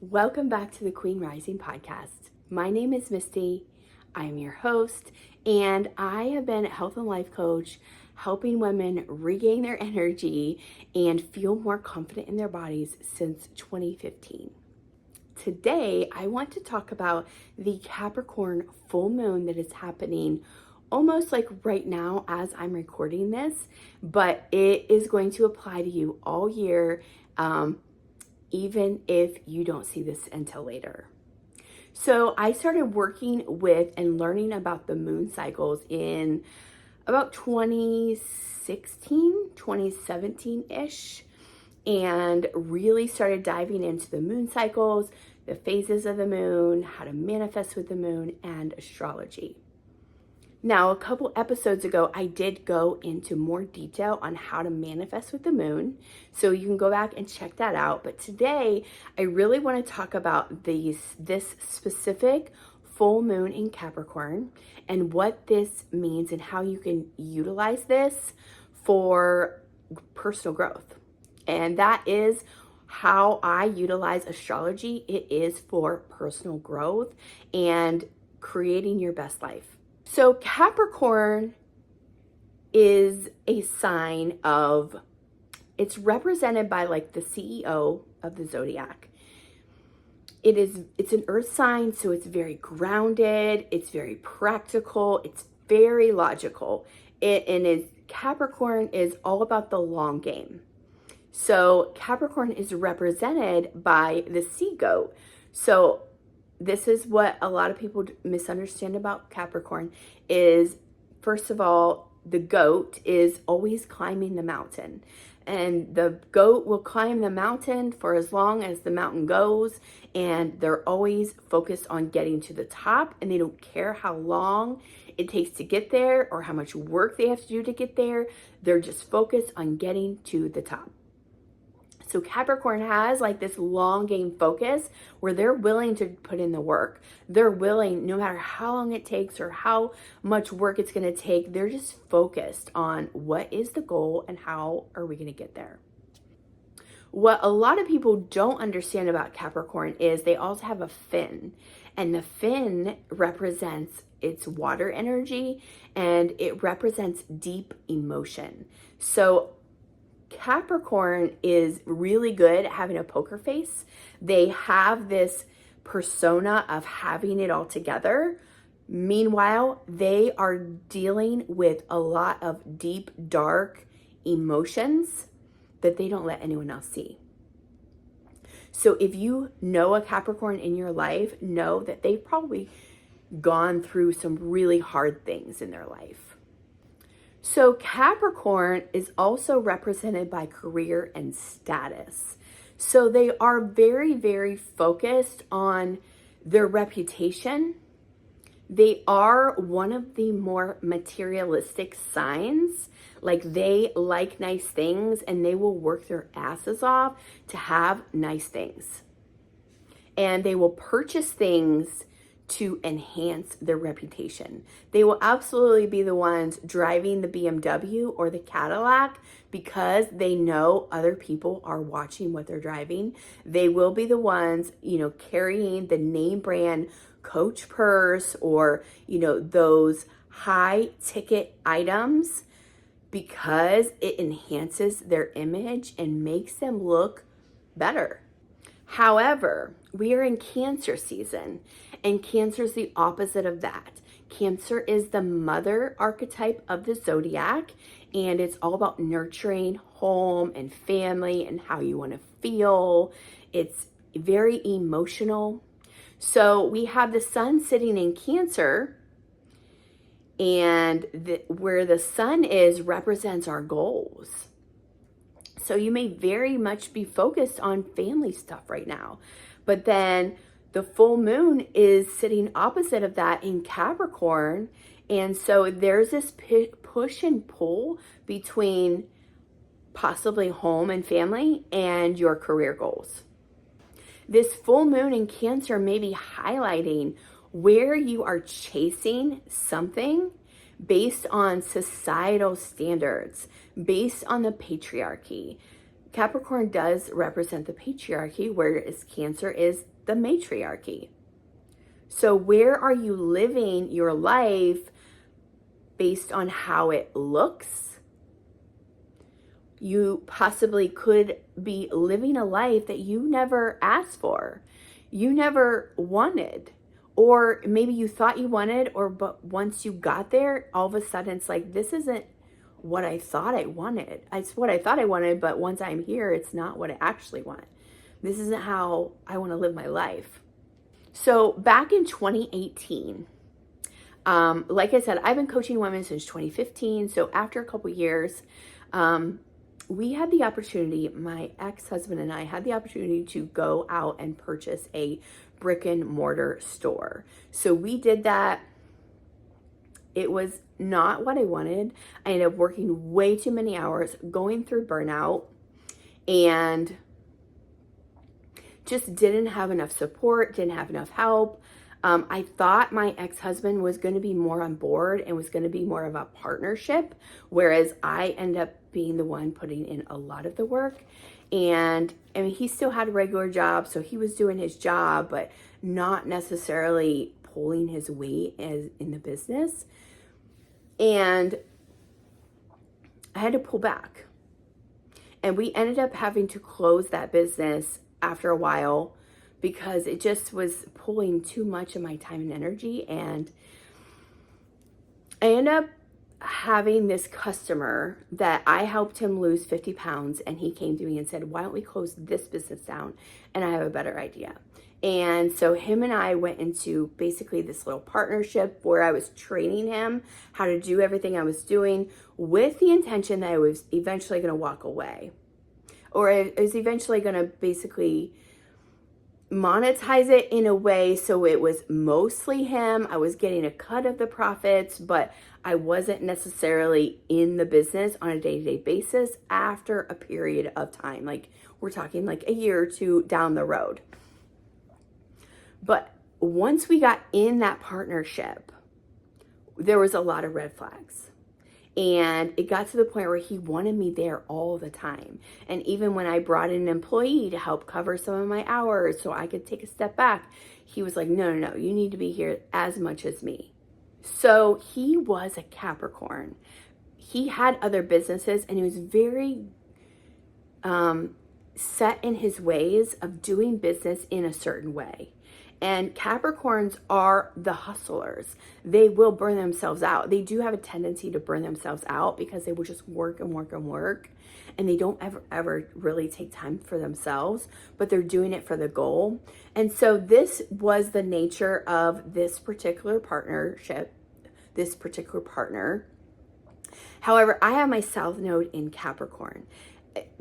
Welcome back to the Queen Rising podcast. My name is Misty. I am your host, and I have been a health and life coach helping women regain their energy and feel more confident in their bodies since 2015. Today, I want to talk about the Capricorn full moon that is happening almost like right now as I'm recording this, but it is going to apply to you all year, even if you don't see this until later. So I started working with and learning about the moon cycles in about 2016, 2017-ish, and really started diving into the moon cycles, the phases of the moon, how to manifest with the moon, and astrology. Now, a couple episodes ago, I did go into more detail on how to manifest with the moon, so you can go back and check that out. But today, I really want to talk about this specific full moon in Capricorn and what this means and how you can utilize this for personal growth. And that is how I utilize astrology. It is for personal growth and creating your best life. So Capricorn is a sign of, it's represented by like the CEO of the zodiac. It's an earth sign, so it's very grounded, it's very practical, it's very logical. Capricorn is all about the long game. So Capricorn is represented by the sea goat. So this is what a lot of people misunderstand about Capricorn is, first of all, the goat is always climbing the mountain. And the goat will climb the mountain for as long as the mountain goes. And they're always focused on getting to the top. And they don't care how long it takes to get there or how much work they have to do to get there. They're just focused on getting to the top. So Capricorn has like this long game focus where they're willing to put in the work. They're willing, no matter how long it takes or how much work it's going to take, they're just focused on what is the goal and how are we going to get there. What a lot of people don't understand about Capricorn is they also have a fin, and the fin represents its water energy and it represents deep emotion. So Capricorn is really good at having a poker face. They have this persona of having it all together. Meanwhile, they are dealing with a lot of deep, dark emotions that they don't let anyone else see. So if you know a Capricorn in your life, know that they've probably gone through some really hard things in their life. So Capricorn is also represented by career and status. So they are very, very focused on their reputation. They are one of the more materialistic signs. Like they like nice things and they will work their asses off to have nice things. And they will purchase things to enhance their reputation. They will absolutely be the ones driving the BMW or the Cadillac because they know other people are watching what they're driving. They will be the ones, carrying the name brand Coach purse or, those high ticket items because it enhances their image and makes them look better. However, we are in Cancer season, and Cancer is the opposite of that. Cancer is the mother archetype of the zodiac, and it's all about nurturing home and family and how you want to feel. It's very emotional. So we have the sun sitting in Cancer, and where the sun is represents our goals. So you may very much be focused on family stuff right now. But then the full moon is sitting opposite of that in Capricorn. And so there's this push and pull between possibly home and family and your career goals. This full moon in Cancer may be highlighting where you are chasing something based on societal standards, based on the patriarchy, Capricorn does represent the patriarchy, whereas Cancer is the matriarchy. So where are you living your life based on how it looks? You possibly could be living a life that you never asked for, you never wanted, or maybe you thought you wanted, but once you got there, all of a sudden it's like, this isn't what I thought I wanted. It's what I thought I wanted, but once I'm here, it's not what I actually want. This isn't how I want to live my life. So back in 2018, like I said, I've been coaching women since 2015. So after a couple years, we had the opportunity, my ex-husband and I had the opportunity to go out and purchase a brick and mortar store. So we did that. It was not what I wanted. I ended up working way too many hours, going through burnout, and just didn't have enough support, didn't have enough help. I thought my ex-husband was going to be more on board and was going to be more of a partnership, whereas I ended up being the one putting in a lot of the work. And I mean, he still had a regular job, so he was doing his job, but not necessarily pulling his weight as in the business. And I had to pull back. And we ended up having to close that business after a while because it just was pulling too much of my time and energy. And I ended up having this customer that I helped him lose 50 pounds. And he came to me and said, why don't we close this business down? And I have a better idea. And so him and I went into basically this little partnership where I was training him how to do everything I was doing with the intention that I was eventually going to walk away. Or I was eventually going to basically monetize it in a way so it was mostly him. I was getting a cut of the profits, but I wasn't necessarily in the business on a day-to-day basis after a period of time. Like we're talking like a year or two down the road. But once we got in that partnership, there was a lot of red flags. And it got to the point where he wanted me there all the time. And even when I brought in an employee to help cover some of my hours so I could take a step back, he was like, no, you need to be here as much as me. So he was a Capricorn. He had other businesses and he was very set in his ways of doing business in a certain way. And Capricorns are the hustlers. They will burn themselves out. They do have a tendency to burn themselves out because they will just work and work and work. And they don't ever really take time for themselves, but they're doing it for the goal. And so this was the nature of this particular partnership, this particular partner. However, I have my South Node in Capricorn.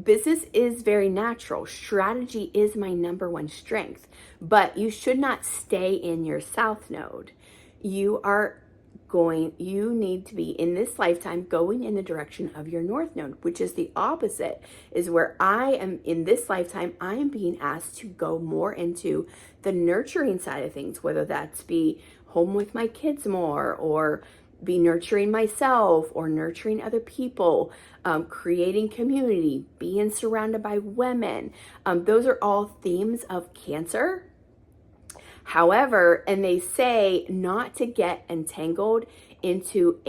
Business is very natural. Strategy is my number one strength, but you should not stay in your South Node. You need to be in this lifetime going in the direction of your North Node, which is the opposite, is where I am in this lifetime. I am being asked to go more into the nurturing side of things, whether that's be home with my kids more or be nurturing myself or nurturing other people, creating community, being surrounded by women. Those are all themes of Cancer. However, and they say not to get entangled into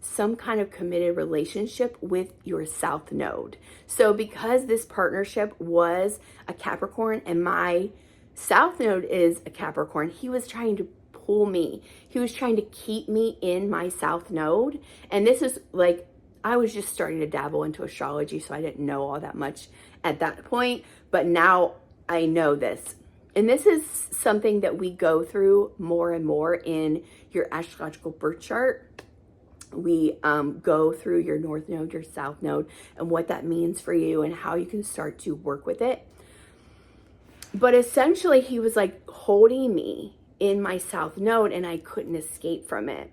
some kind of committed relationship with your South Node. So because this partnership was a Capricorn and my South Node is a Capricorn, he was trying to pull me. He was trying to keep me in my South Node. And this is like, I was just starting to dabble into astrology, so I didn't know all that much at that point. But now I know this. And this is something that we go through more and more in your astrological birth chart. We go through your North Node, your South Node, and what that means for you and how you can start to work with it. But essentially, he was like holding me in my South Node and I couldn't escape from it.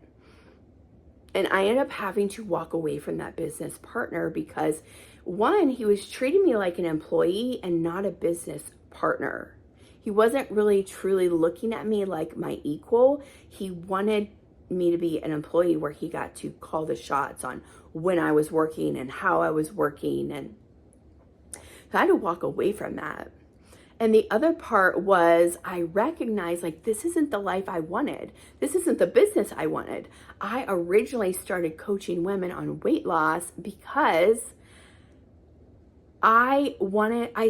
And I ended up having to walk away from that business partner because one, he was treating me like an employee and not a business partner. He wasn't really truly looking at me like my equal. He wanted me to be an employee where he got to call the shots on when I was working and how I was working. And So I had to walk away from that. And the other part was I recognized like, this isn't the life I wanted. This isn't the business I wanted. I originally started coaching women on weight loss because I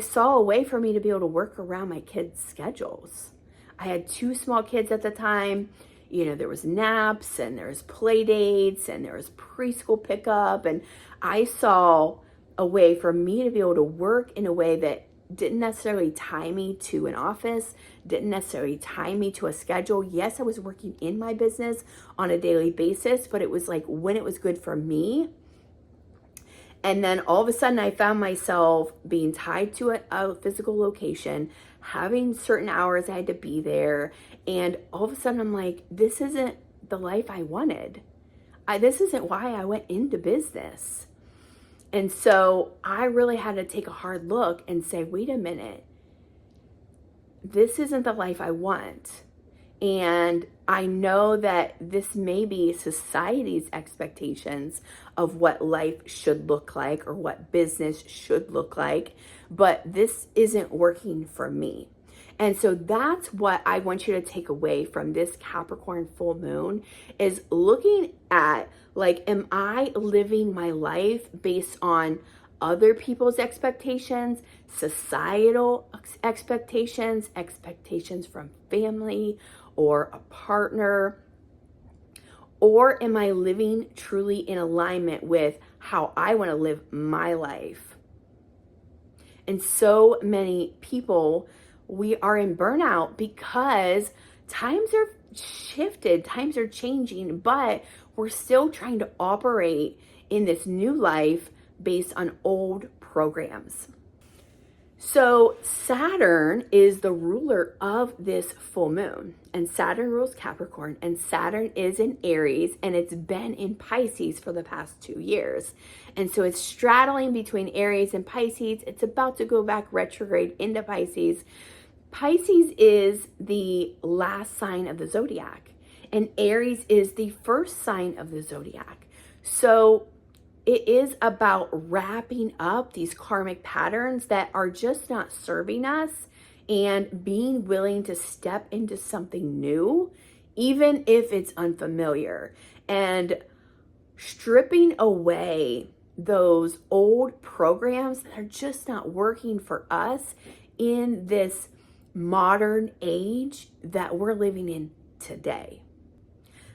saw a way for me to be able to work around my kids' schedules. I had 2 small kids at the time. You know, there was naps and there was play dates and there was preschool pickup. And I saw a way for me to be able to work in a way that didn't necessarily tie me to an office, didn't necessarily tie me to a schedule. Yes, I was working in my business on a daily basis, but it was like when it was good for me. And then all of a sudden I found myself being tied to a physical location, having certain hours I had to be there. And all of a sudden I'm like, this isn't the life I wanted. This isn't why I went into business. And so I really had to take a hard look and say, wait a minute, this isn't the life I want. And I know that this may be society's expectations of what life should look like or what business should look like, but this isn't working for me. And so that's what I want you to take away from this Capricorn full moon, is looking at like, am I living my life based on other people's expectations, societal expectations, expectations from family or a partner? Or am I living truly in alignment with how I want to live my life? And so many people, we are in burnout because times are shifted, times are changing, but we're still trying to operate in this new life based on old programs. So Saturn is the ruler of this full moon, and Saturn rules Capricorn, and Saturn is in Aries, and it's been in Pisces for the past 2 years. And so it's straddling between Aries and Pisces. It's about to go back retrograde into Pisces. Pisces is the last sign of the zodiac, and Aries is the first sign of the zodiac. So it is about wrapping up these karmic patterns that are just not serving us and being willing to step into something new, even if it's unfamiliar, and stripping away those old programs that are just not working for us in this modern age that we're living in today.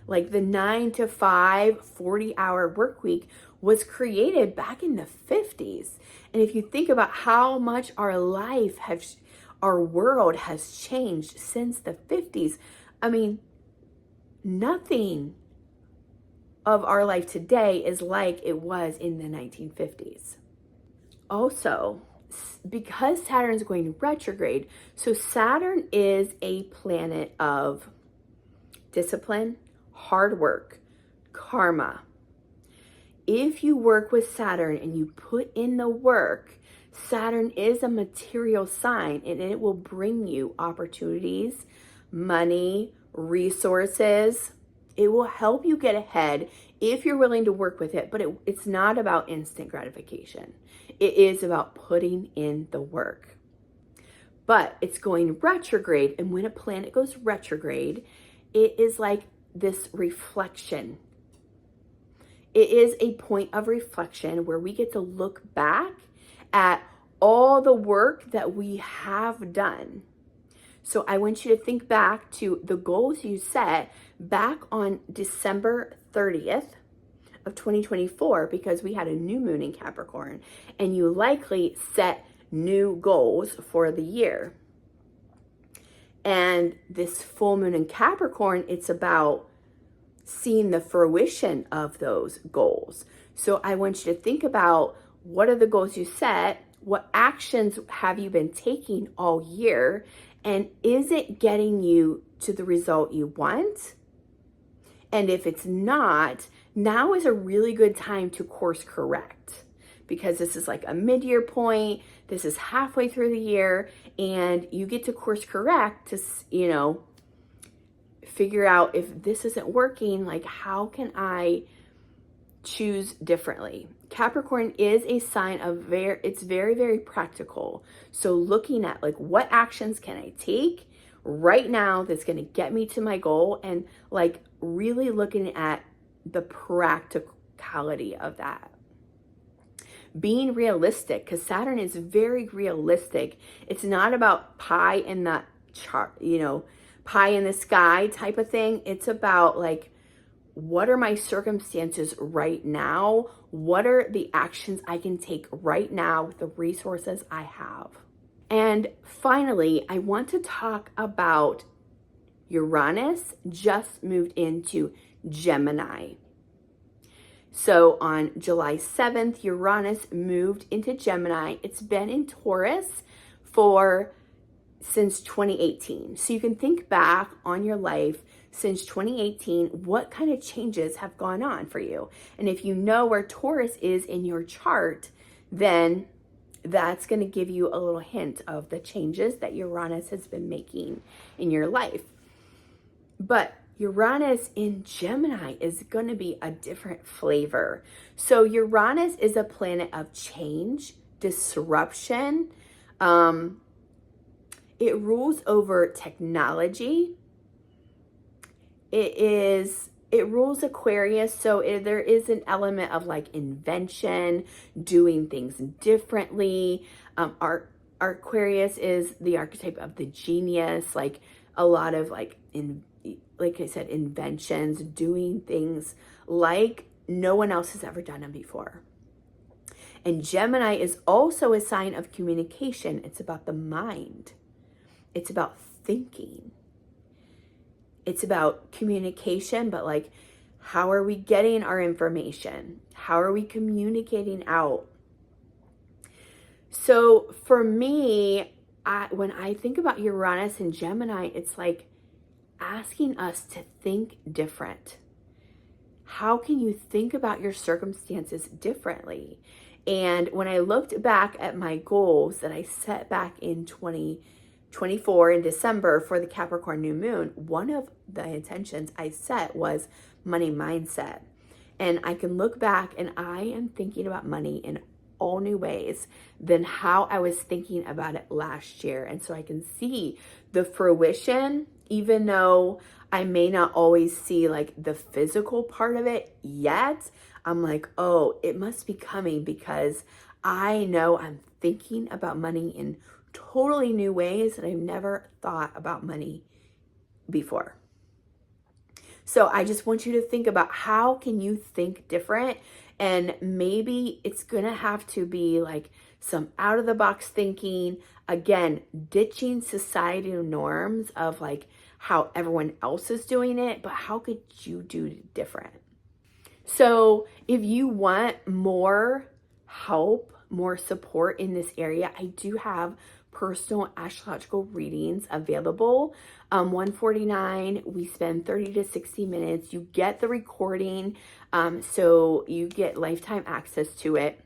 Like the 9 to 5, 40-hour work week was created back in the 50s. And if you think about how much our world has changed since the 50s, I mean, nothing of our life today is like it was in the 1950s. Also, because Saturn's going retrograde, so Saturn is a planet of discipline, hard work, karma. If you work with Saturn and you put in the work, Saturn is a material sign, and it will bring you opportunities, money, resources. It will help you get ahead if you're willing to work with it, but it's not about instant gratification. It is about putting in the work. But it's going retrograde, and when a planet goes retrograde, it is like this reflection. It is a point of reflection where we get to look back at all the work that we have done. So I want you to think back to the goals you set back on December 30th of 2024, because we had a new moon in Capricorn, and you likely set new goals for the year. And this full moon in Capricorn, it's about seeing the fruition of those goals. So I want you to think about, what are the goals you set? What actions have you been taking all year? And is it getting you to the result you want? And if it's not, now is a really good time to course correct, because this is like a mid-year point. This is halfway through the year, and you get to course correct to, figure out, if this isn't working, like, how can I choose differently? Capricorn is a sign of it's very, very practical. So looking at like, what actions can I take right now that's going to get me to my goal, and like really looking at the practicality of that. Being realistic, because Saturn is very realistic. It's not about pie in the chart, pie in the sky type of thing. It's about like, what are my circumstances right now? What are the actions I can take right now with the resources I have? And finally, I want to talk about Uranus just moved into Gemini. So on July 7th, Uranus moved into Gemini. It's been in Taurus since 2018. So you can think back on your life since 2018, what kind of changes have gone on for you? And if you know where Taurus is in your chart, then that's going to give you a little hint of the changes that Uranus has been making in your life. But Uranus in Gemini is going to be a different flavor. So Uranus is a planet of change, disruption. It rules over technology. It rules Aquarius, so there is an element of like invention, doing things differently. Our Aquarius is the archetype of the genius, like a lot of like I said, inventions, doing things like no one else has ever done them before. And Gemini is also a sign of communication. It's about the mind. It's about thinking. It's about communication, but like, how are we getting our information? How are we communicating out? So for me, when I think about Uranus and Gemini, it's like asking us to think different. How can you think about your circumstances differently? And when I looked back at my goals that I set back in 2024 in December for the Capricorn new moon, one of the intentions I set was money mindset. And I can look back and I am thinking about money in all new ways than how I was thinking about it last year. And so I can see the fruition, even though I may not always see like the physical part of it yet. I'm like, oh, it must be coming, because I know I'm thinking about money in totally new ways that I've never thought about money before. So I just want you to think about, how can you think different? And maybe it's gonna have to be like some out of the box thinking, again, ditching societal norms of like how everyone else is doing it, but how could you do it different? So if you want more help, more support in this area, I do have personal astrological readings available. $149. We spend 30 to 60 minutes. You get the recording, so you get lifetime access to it.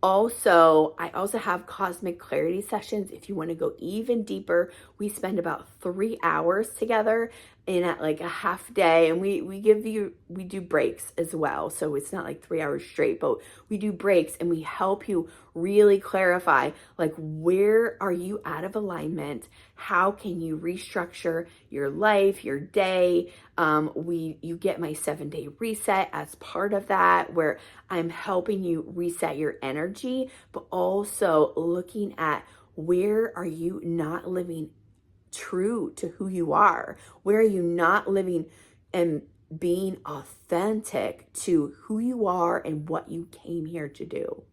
Also, I also have cosmic clarity sessions. If you want to go even deeper, we spend about 3 hours together in at like a half day, and we do breaks as well. So it's not like 3 hours straight, but we do breaks and we help you really clarify, like, where are you out of alignment? How can you restructure your life, your day? You get my 7-day reset as part of that, where I'm helping you reset your energy, but also looking at, where are you not living true to who you are? Where are you not living and being authentic to who you are and what you came here to do?